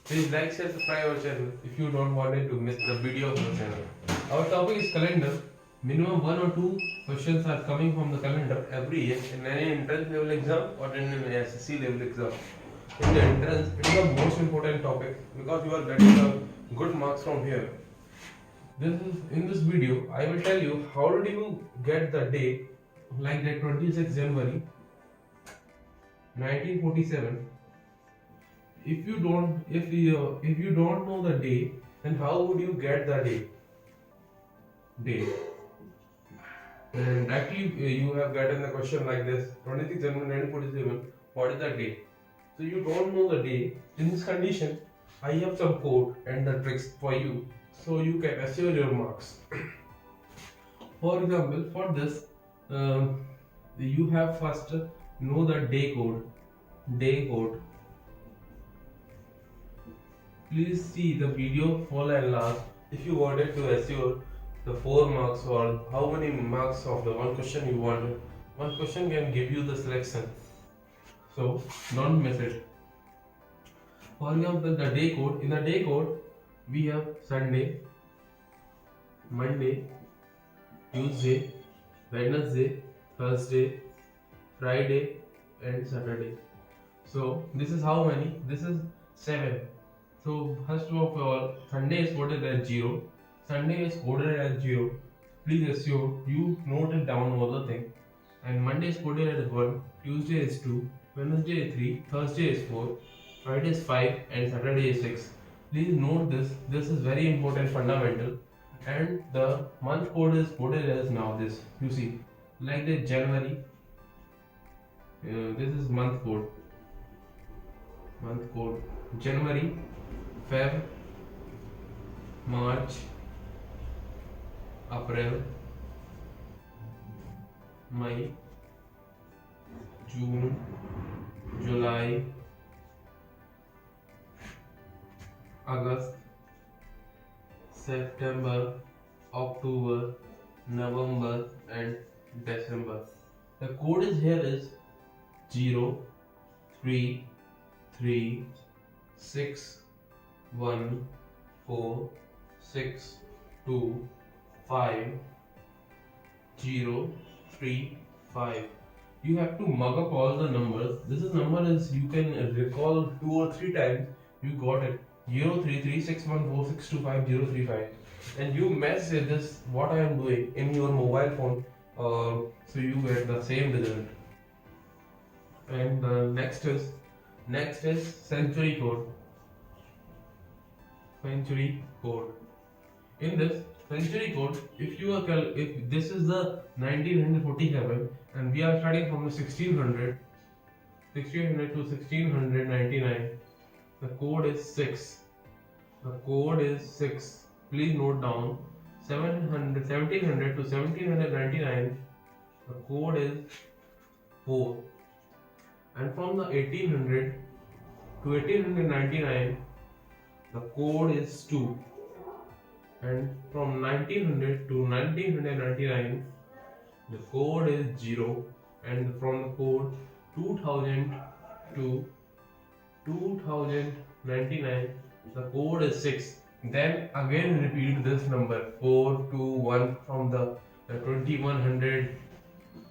Please like, share, subscribe our channel if you don't want to miss the video of our channel. Our topic is calendar. Minimum one or two questions are coming from the calendar every year in any entrance level exam or in an SSC level exam. In the entrance, it is the most important topic because you are getting the good marks from here. In this video, I will tell you how did you get the day like that 26 January 1947. If you don't know the day, then how would you get the day? And directly you have gotten the question like this: 26 January 1947. What is the day? So you don't know the day. In this condition, I have some code and the tricks for you, so you can assure your marks. For example, for this, you have first know the day code. Please see the video full and last if you wanted to assure the 4 marks or how many marks of the one question you wanted. One question can give you the selection, so don't miss it. For example, the day code. In the day code, we have Sunday, Monday, Tuesday, Wednesday, Thursday, Friday, and Saturday. So this is how many? This is 7. So first of all, Sunday is coded as 0. Sunday is coded as 0. Please assume you note it down all the thing. And Monday is coded as 1. Tuesday is 2. Wednesday is 3. Thursday is 4. Friday is 5. And Saturday is 6. Please note this. This is very important, fundamental. And the month code is coded as now this. You see, like the January. This is month code. January, Feb, March, April, May, June, July, August, September, October, November, and December. The code is here is 0, 3, 3, 6, 1, 4, 6, 2, 5, 0, 3, 5. You have to mug up all the numbers. This is number is you can recall 2 or 3 times. You got it. 033614625 and you match this what I am doing in your mobile phone, so you get the same result. And next is century code. In this century code, if this is the 1947 and we are starting from the 1600 to 1699, the code is 6. Please note down 1700 to 1799, the code is 4. And from the 1800 to 1899, the code is 2. And from 1900 to 1999, the code is 0. And from the code 2000 to 2099, the code is 6. Then again repeat this number 421 from the 2100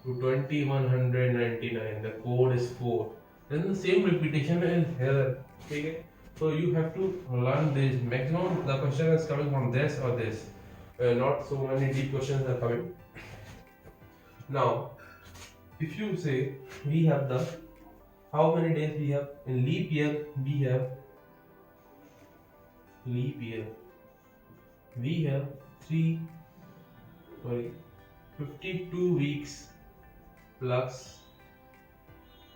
to 2199, the code is 4. Then the same repetition is here. Okay, so you have to learn this. Maximum the question is coming from this or this, not so many deep questions are coming. Now if you say we have the how many days we have in leap year, we have 52 weeks plus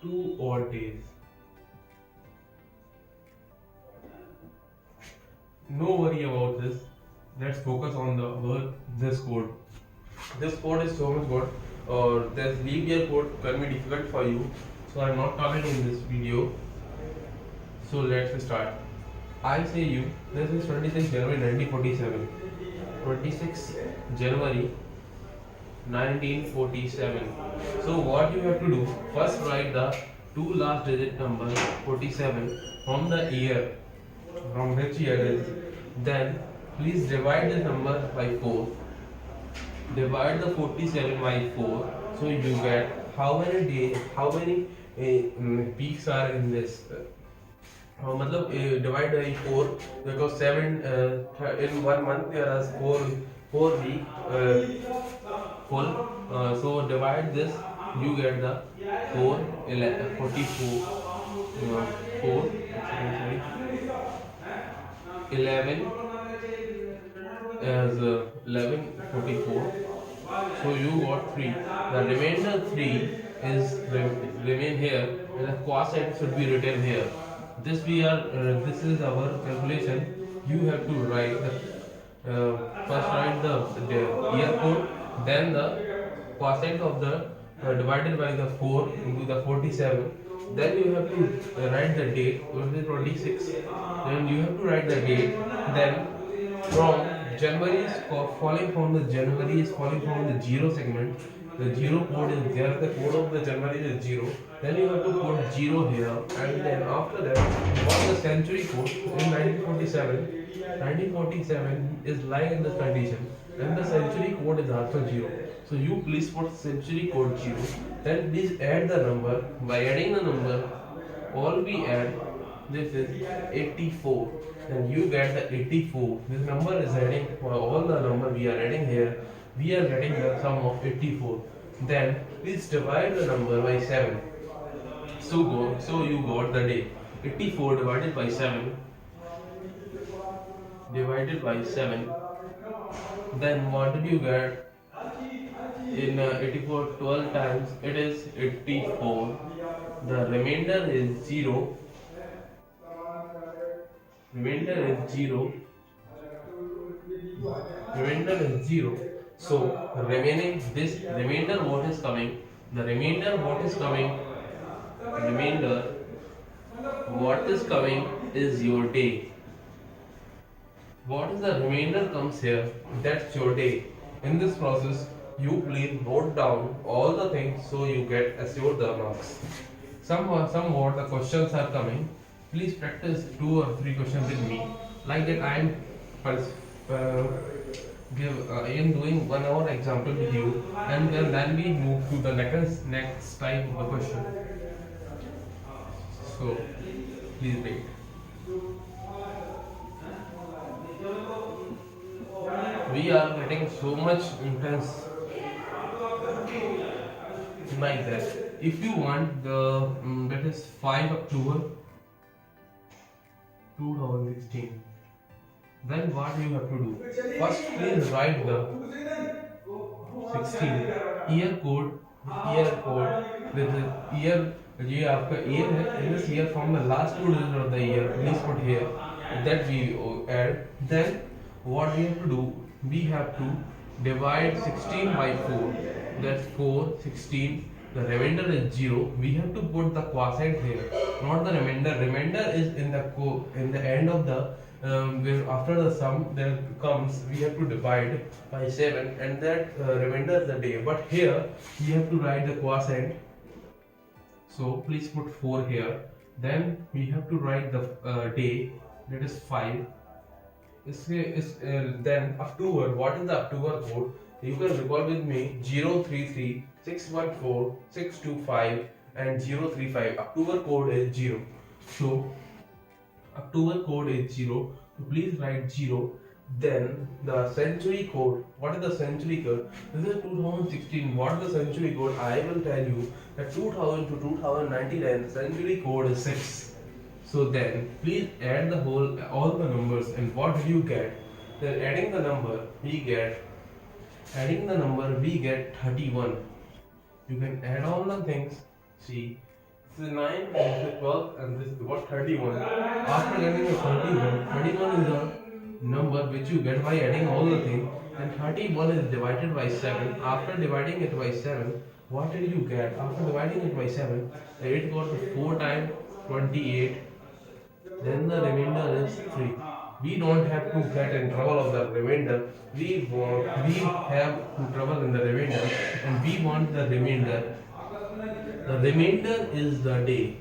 2 odd days. No worry about this. Let's focus on this code. This code is so much good, or this leap year code can be difficult for you, so I'm not talking in this video. So let's start. I say you, this is 26 January 1947. 26 January 1947. So what you have to do, first write the two last digit number 47 from the year. from which year is, then please divide this number by 4. Divide the 47 by 4, so you get how many days, how many weeks are in this. मतलब divide by 4 because 7 in 1 month there are 4 week full. So divide this, you get the 4 11, 44 4 sorry, 11 as 11:44. So you got 3. The remainder 3 is remain here, and the quotient should be written here. This is our calculation. You have to write the first write the year code, then the quotient of the divided by the 4 into the 47. Then you have to write the date, which is 26. Then you have to write the date. Then from January is falling from the January is falling from the 0 segment. The 0 code is there. The code of the January is 0. Then you have to put 0 here, and then after that, what the century code in 1947. 1947 is lying in this condition, and the century code is also 0. So you please put century code 0. Then please add the number. By adding the number, all we add, this is 84. Then you get the 84. This number is adding for all the number we are adding here. We are getting the sum of 84. Then please divide the number by 7. So you got the day. 84 divided by 7. Divided by 7. Then what did you get? In 84 12 times it is 84. The remainder is 0. Remainder is 0. Remainder is 0. So remaining this remainder what is coming? The remainder what is coming? Remainder what is coming is your day. What is the remainder comes here? That's your day. In this process, you please note down all the things so you get assured the marks. Somewhat the questions are coming. Please practice 2 or 3 questions with me. Like that, I am doing 1 hour example with you, and then we move to the next type of the question. So please wait. We are getting so much intense like that. If you want the that is 5 October 2016, then what you have to do? First, please write the 16 year code. With the year, ये आपका year है. In this year, from the last 2 digits of the year, please put here. That we add. Then what we have to do? We have to divide 16 by 4. That's 4, 16. The remainder is 0. We have to put the quotient here, not the remainder. Remainder is in the end of the after the sum there comes. We have to divide by 7, and that remainder is the day. But here we have to write the quotient. So please put 4 here. Then we have to write the day. That is 5. Then October. What is the October code? You can recall with me 033 614 625 and 035. October code is 0. So October code is 0. So please write 0. Then the century code. What is the century code? This is 2016. What is the century code? I will tell you that 2000 to 2099. The century code is 6. So then please add all the numbers, and what did you get? Then adding the number we get 31. You can add all the things. See, this is 9, this is 12, and this is what 31. After getting the 31 is the number which you get by adding all the things. And 31 is divided by 7. After dividing it by 7, what did you get? After dividing it by 7, it got 4 times 28. Then the remainder is 3. We don't have to get in trouble of the remainder. We have trouble in the remainder, and we want the remainder. The remainder is the day.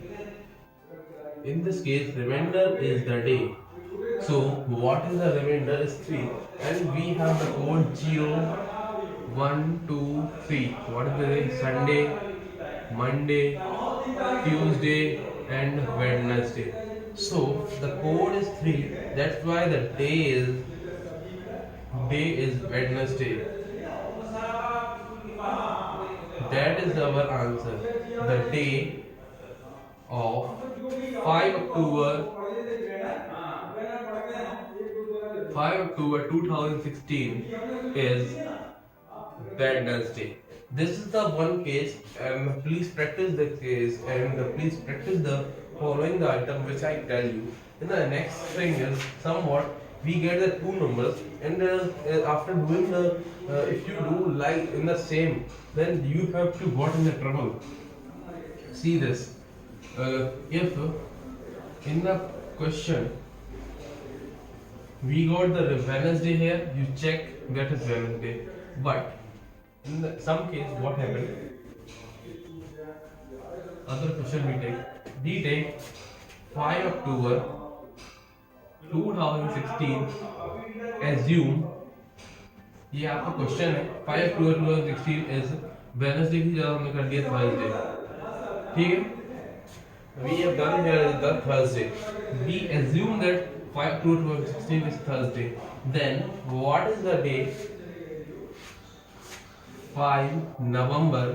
In this case, remainder is the day. So what is the remainder is 3, and we have the code 0, 1, 2, 3. What is the day? Sunday, Monday, Tuesday and Wednesday. So the code is 3. That's why the day is Wednesday. That is our answer. The day of 5 October 5 October 2016 is Wednesday. This is the one case, and please practice the case, and please practice the following the item which I tell you. And the next thing is somewhat we get the two numbers, and after doing the if you do like in the same, then you have to got in the trouble. See this. If in the question we got the Wednesday here, you check that is Wednesday, but in some case what happened, other question we take 5 October 2016, assume ये आपका question है 5 अक्टूबर 2016 is Wednesday की जगह हमने कर दिया Thursday, ठीक है. We have done here the Thursday. We assume that 5 October 2016 is Thursday. Then what is the day? 5 November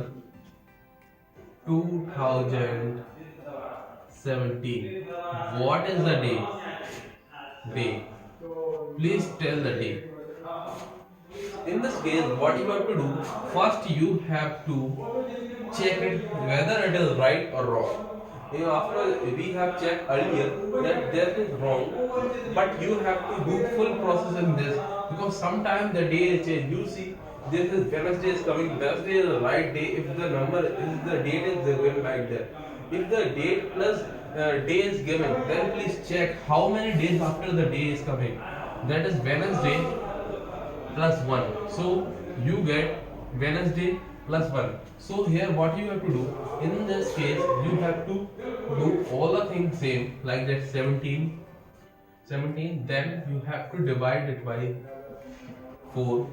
2017. What is the day? Please tell the day. In this case, what you have to do, first you have to check it whether it is right or wrong. After we have checked earlier that that is wrong, but you have to do full process in this, because sometimes the day is changed. You see, this is Wednesday is coming. Wednesday is the right day if the number is the date is given like that. If the date plus day is given, then please check how many days after the day is coming. That is Wednesday plus 1. So you get Wednesday plus 1. So here what you have to do, in this case you have to do all the things same like that. 17, then you have to divide it by 4,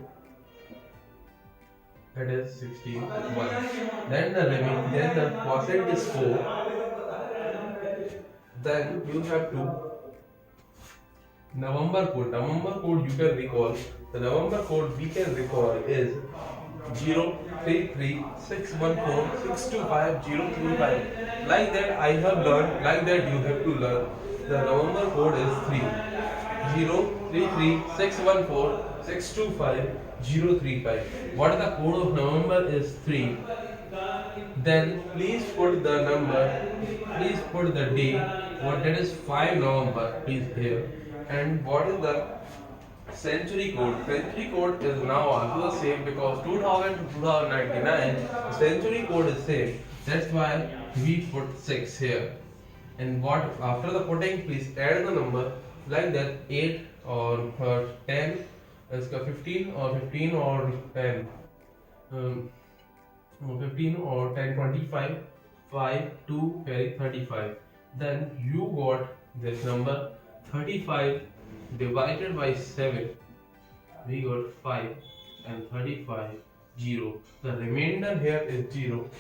that is 16, 1. Then the remaining, then the percent is 4. Then you have to November code you can recall. The November code we can recall is 033614625 like that. I have learned like that. You have to learn the November code is 3 033614625 what is the code of November is 3. Then please put the number, please put the day, what that is 5 November, please here. And what is the century code? Century code is now also the same, because 2000 to 2099 century code is same. That's why we put 6 here. And what after the putting, please add the number like that. 8 or 10 is 15 or 10. 15 or 10, 25, 5, 2 carry 35. Then you got this number 35 divided by 7. We got 5 and 35 0. The remainder here is 0.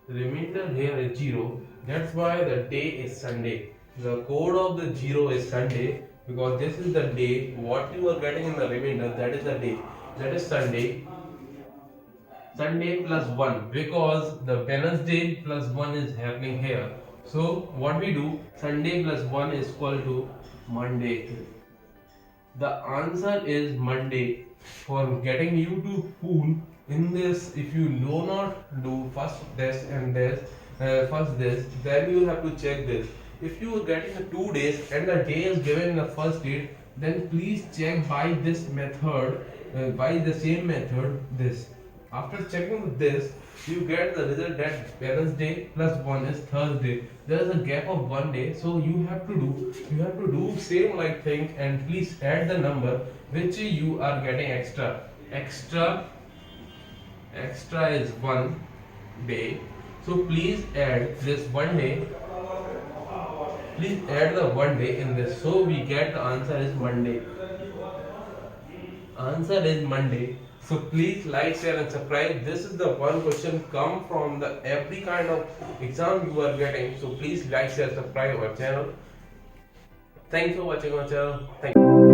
The remainder here is 0. That's why the day is Sunday. The code of the 0 is Sunday, because this is the day. What you are getting in the remainder, that is the day. That is Sunday. Sunday plus 1, because the Wednesday plus 1 is happening here. So what we do, Sunday plus 1 is equal to Monday. The answer is Monday. For getting you to fool in this, if you do not do first this and this, first this, then you have to check this. If you are getting 2 days and the day is given in the first date, then please check by this method, by the same method this. After checking this, you get the result that Wednesday plus 1 is Thursday. There is a gap of 1 day, so you have to do same like thing, and please add the number which you are getting extra. Extra is 1 day. So please add this 1 day Please add the one day in this. So we get the answer is Monday. Answer is Monday. So please like, share and subscribe. This is the one question come from the every kind of exam you are getting. So please like, share, subscribe our channel. Thanks for watching our channel. Thank you.